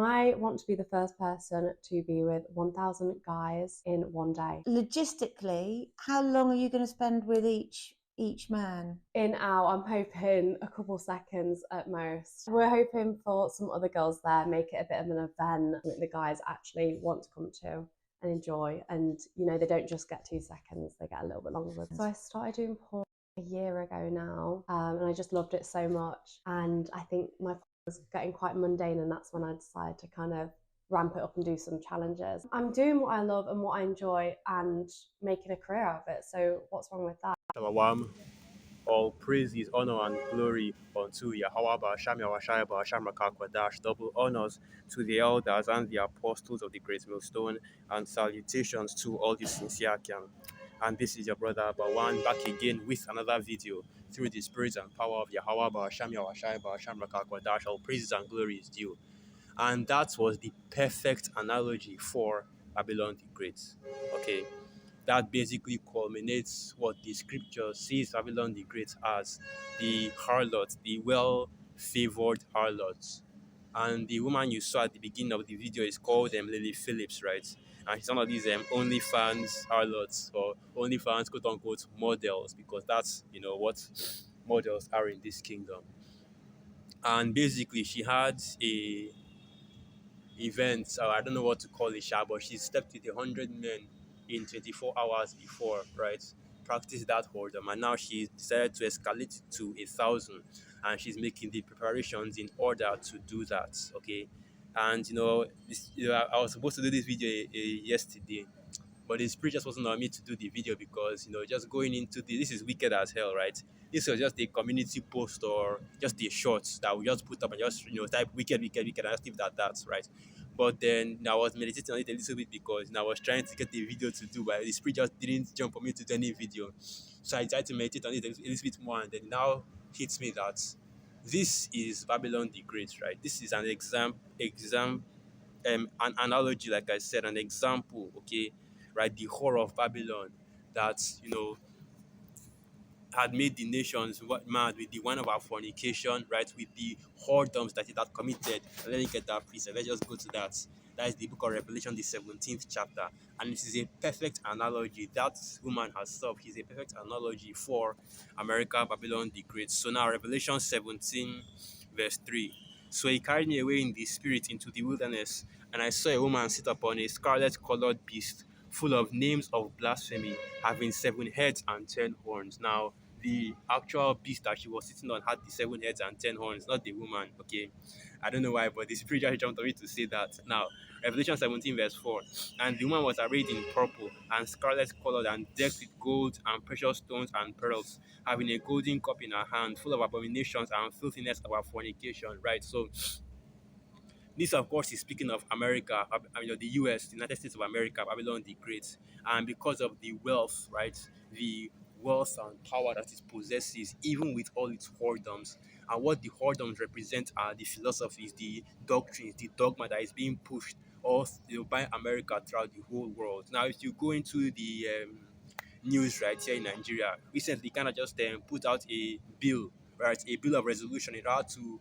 I want to be the first person to be with 1,000 guys in one day. Logistically, how long are you going to spend with each man? In out, I'm hoping a couple seconds at most. We're hoping for some other girls there, make it a bit of an event that the guys actually want to come to and enjoy. And, you know, they don't just get 2 seconds, they get a little bit longer. So I started doing porn a year ago now, and I just loved it so much. And I think my was getting quite mundane, and that's when I decided to kind of ramp it up and do some challenges. I'm doing what I love and what I enjoy and making a career out of it. So what's wrong with that? Shalom. All praises, honor, and glory unto Yahweh Ba'asham Yahweh Ba'asham Rakakwadash. Double honors to the elders and the apostles of the Great Millstone, and salutations to all the sincere Kiam. And this is your brother Bawan back again with another video through the spirit and power of Yahweh Ba'asham Yahweh Ba'asham Rakakwadash. All praises and glory is due. And that was the perfect analogy for Babylon the Great. Okay. That basically culminates what the scripture sees Babylon the Great as, the harlot, the well-favored harlot. And the woman you saw at the beginning of the video is called Lily Phillips, right? And she's one of these OnlyFans harlots, or OnlyFans quote-unquote models, because that's, what models are in this kingdom. And basically she had a event, or I don't know what to call it, but she slept with 100 men in 24 hours before, right? Practice that whoredom, and now she decided to escalate to 1,000, and she's making the preparations in order to do that. Okay, and I was supposed to do this video yesterday, but the spirit just wasn't on me to do the video because just going into this is wicked as hell, right? This was just a community post or just a short that we just put up and just type wicked, wicked, wicked, and just leave that, right? But then I was meditating on it a little bit because I was trying to get a video to do, but the spirit just didn't jump on me to do any video. So I tried to meditate on it a little bit more, and then now hits me that this is Babylon the Great, right? This is an an analogy, like I said, an example, okay, right? The horror of Babylon that had made the nations mad with the wine of our fornication, right? With the whoredoms that it had committed. And let me get that, please. Let's just go to that. That is the book of Revelation, the 17th chapter. And this is a perfect analogy. That woman herself is a perfect analogy for America, Babylon the Great. So now, Revelation 17, verse 3. So he carried me away in the spirit into the wilderness, and I saw a woman sit upon a scarlet-colored beast, full of names of blasphemy, having 7 heads and 10 horns. Now, the actual beast that she was sitting on had the 7 heads and 10 horns, not the woman. Okay, I don't know why, but the spirit just jumped on me to say that. Now, Revelation 17, verse 4. And the woman was arrayed in purple and scarlet colored and decked with gold and precious stones and pearls, having a golden cup in her hand, full of abominations and filthiness of our fornication. Right. So this, of course, is speaking of America, the US, the United States of America, Babylon the Great. And because of the wealth, right, the wealth and power that it possesses, even with all its whoredoms. And what the whoredoms represent are the philosophies, the doctrines, the dogma that is being pushed by America throughout the whole world. Now, if you go into the news right here in Nigeria, recently kind of just put out a bill, right, a bill of resolution in order to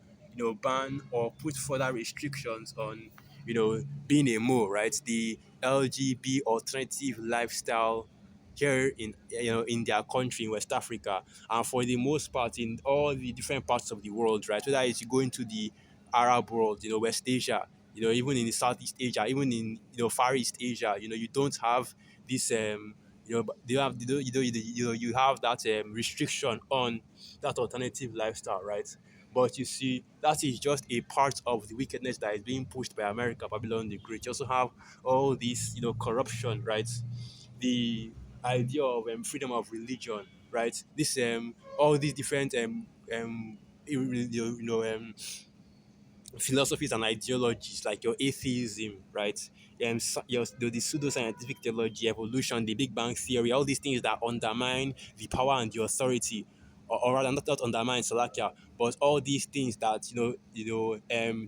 ban or put further restrictions on, being a Mo, right? The LGB alternative lifestyle here in their country in West Africa, and for the most part in all the different parts of the world, right? Whether it's going to the Arab world, West Asia, even in the Southeast Asia, even in Far East Asia, you don't have this you have that restriction on that alternative lifestyle, right? But you see, that is just a part of the wickedness that is being pushed by America, Babylon the Great. You also have all this, corruption, right? The idea of freedom of religion, right? This all these different philosophies and ideologies like your atheism, right? The pseudoscientific theology, evolution, the Big Bang theory, all these things that undermine the power and the authority, or rather not undermine Salakia, but all these things that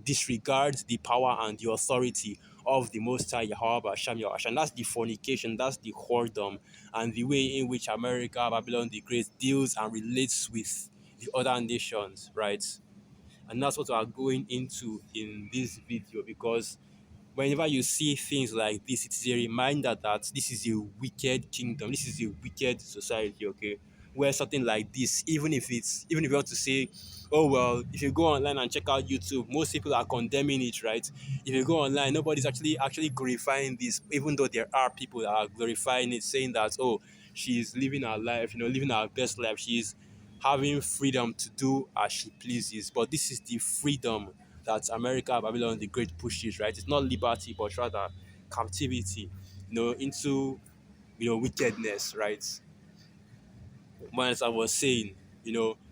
disregard the power and the authority of the Most High Yahweh Basham Yahash. And that's the fornication, that's the whoredom, and the way in which America, Babylon the Great, deals and relates with the other nations, right? And that's what we are going into in this video, because whenever you see things like this, it is a reminder that this is a wicked kingdom, this is a wicked society, okay? Where something like this, even if you want to say, oh well, if you go online and check out YouTube, most people are condemning it, right? If you go online, nobody's actually glorifying this, even though there are people that are glorifying it, saying that, oh, she's living her life, living her best life, she's having freedom to do as she pleases. But this is the freedom that America, Babylon the Great pushes, right? It's not liberty, but rather captivity, into wickedness, right? But as I was saying,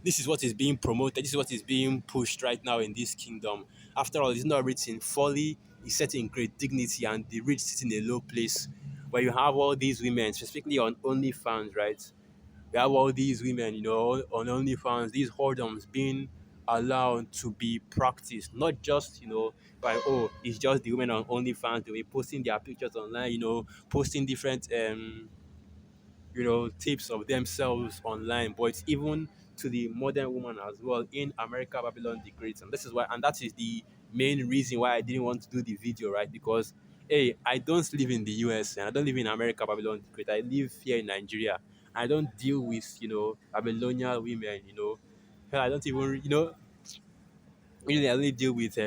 this is what is being promoted, this is what is being pushed right now in this kingdom. After all, it's not written folly is set in great dignity, and the rich sit in a low place. Where you have all these women, specifically on OnlyFans, right? We have all these women, on OnlyFans, these whoredoms being allowed to be practiced, not just, by, oh, it's just the women on OnlyFans, they were posting their pictures online, posting different, tips of themselves online, but it's even to the modern woman as well in America, Babylon the Great. And this is why, and that is the main reason why I didn't want to do the video, right? Because, hey, I don't live in the US and I don't live in America, Babylon the Great. I live here in Nigeria. I don't deal with, Babylonian women, Hell, I don't even, really, I only deal with,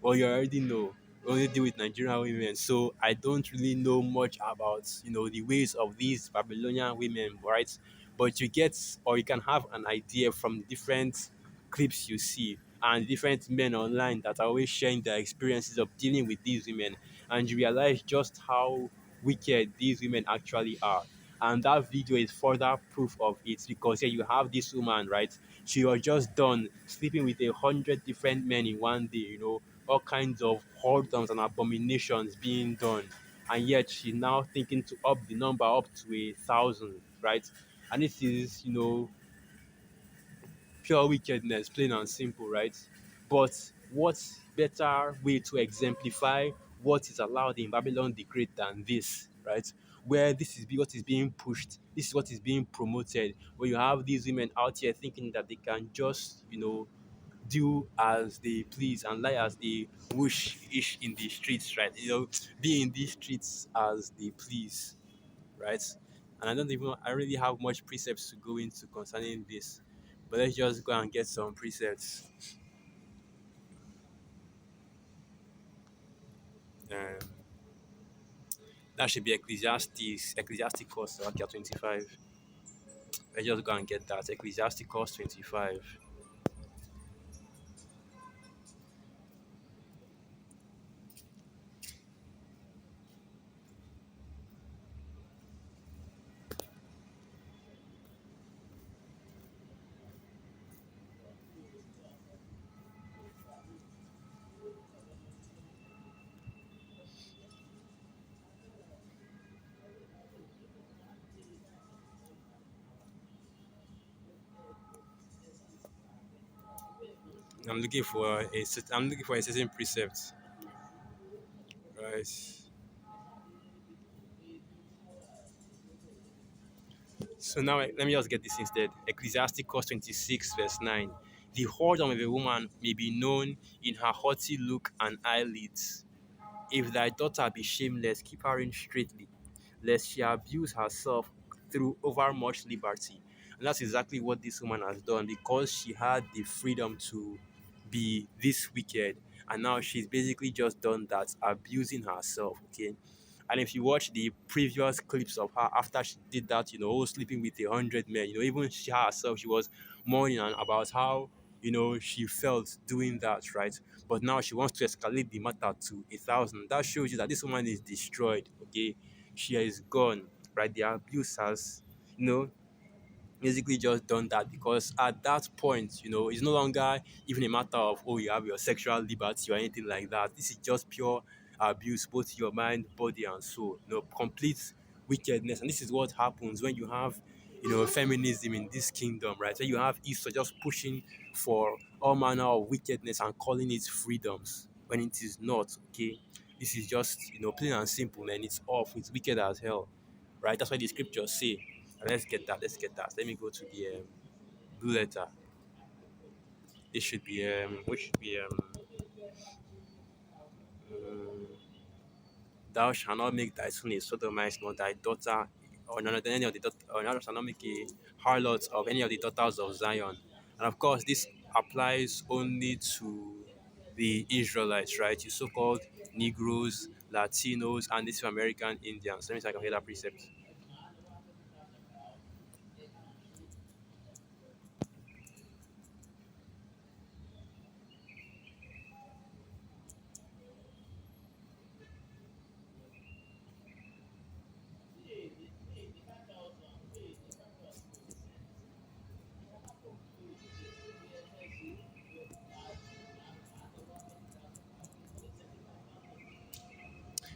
well, you already know. We only deal with Nigerian women, so I don't really know much about the ways of these Babylonian women, right? But you get, or you can have an idea from different clips you see and different men online that are always sharing their experiences of dealing with these women, and you realize just how wicked these women actually are. And that video is further proof of it, because here you have this woman, right? She was just done sleeping with 100 different men in one day, all kinds of whoredoms and abominations being done. And yet she's now thinking to up the number up to 1,000, right? And this is, pure wickedness, plain and simple, right? But what better way to exemplify what is allowed in Babylon the Great than this, right? Where this is what is being pushed, this is what is being promoted, where you have these women out here thinking that they can just, do as they please and lie as they wish ish in the streets, right? Be in these streets as they please, right? And I don't really have much precepts to go into concerning this, but let's just go and get some precepts. Um, that should be Ecclesiasticus chapter 25. Let's just go and get that. Ecclesiasticus 25. I'm looking for a certain precept, right? So now let me just get this instead. Ecclesiasticus 26, verse 9. The whoredom of a woman may be known in her haughty look and eyelids. If thy daughter be shameless, keep her in straitly, lest she abuse herself through overmuch liberty. And that's exactly what this woman has done, because she had the freedom to be this wicked. And now she's basically just done that, abusing herself, okay? And if you watch the previous clips of her after she did that, sleeping with 100 men, even she herself, she was mourning about how, she felt doing that, right? But now she wants to escalate the matter to 1,000. That shows you that this woman is destroyed, okay? She is gone, right? The abuse has, you know, basically just done that, because at that point, it's no longer even a matter of, oh, you have your sexual liberty or anything like that. This is just pure abuse, both your mind, body, and soul. Complete wickedness. And this is what happens when you have, feminism in this kingdom, right? So you have Esau just pushing for all manner of wickedness and calling it freedoms when it is not. Okay, this is just, plain and simple, man. It's off. It's wicked as hell, right? That's why the scriptures say. Let's get that. Let's get that. Let me go to the blue letter. This should be which should be um, thou shalt not make thy son a sodomite, nor thy daughter, or none of any of the or thou shalt not make a harlot of any of the daughters of Zion. And of course, this applies only to the Israelites, right? You so-called Negroes, Latinos, and Native American Indians. Let me see if I can hear that precept.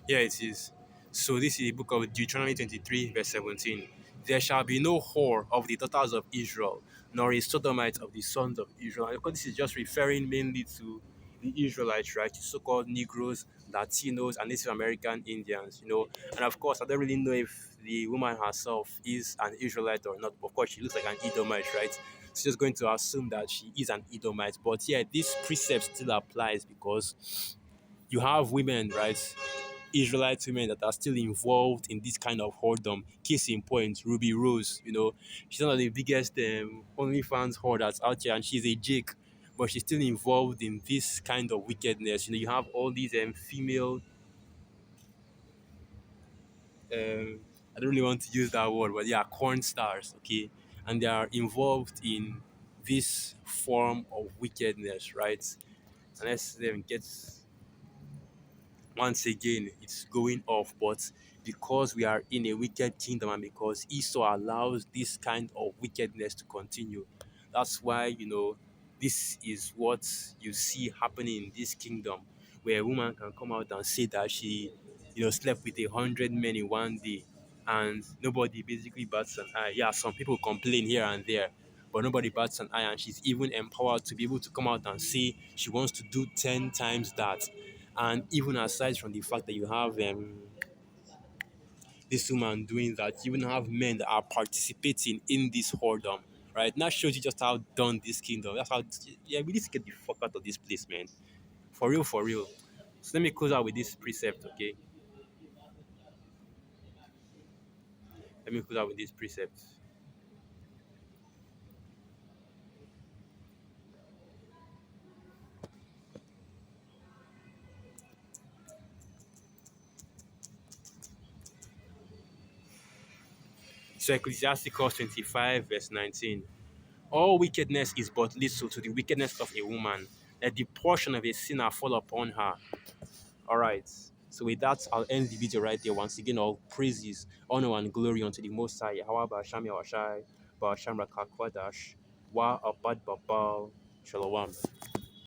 Yeah, it is. So this is the book of Deuteronomy 23, verse 17. There shall be no whore of the daughters of Israel, nor a sodomite of the sons of Israel. And of course, this is just referring mainly to the Israelites, right? The so-called Negroes, Latinos, and Native American Indians, you know. And of course, I don't really know if the woman herself is an Israelite or not. Of course, she looks like an Edomite, right? So just going to assume that she is an Edomite. But yeah, this precept still applies because you have women, right? Israelite women that are still involved in this kind of whoredom. Case in point, Ruby Rose, you know, she's one of the biggest OnlyFans whore that's out here, and she's a Jake, but she's still involved in this kind of wickedness. You know, you have all these female, um, I don't really want to use that word, but they are corn stars, okay, and they are involved in this form of wickedness, right? And let's them get once again it's going off, but because we are in a wicked kingdom and because Esau allows this kind of wickedness to continue, that's why, you know, this is what you see happening in this kingdom, where a woman can come out and say that she, you know, slept with 100 men in one day, and nobody basically bats an eye. Yeah, some people complain here and there, but nobody bats an eye, and she's even empowered to be able to come out and say she wants to do 10 times that. And even aside from the fact that you have this woman doing that, you even have men that are participating in this whoredom, right? That shows you just how done this kingdom. That's how, yeah, we need to get the fuck out of this place, man. For real, for real. So let me close out with this precept, okay? Let me close out with this precept. So Ecclesiasticus 25, verse 19. All wickedness is but little to the wickedness of a woman. Let the portion of a sinner fall upon her. All right. So with that, I'll end the video right there. Once again, all praises, honor, and glory unto the Most High. Yahweh Shami Washai, Basham Rakakwadash, Wa Abad Babal, Shalom.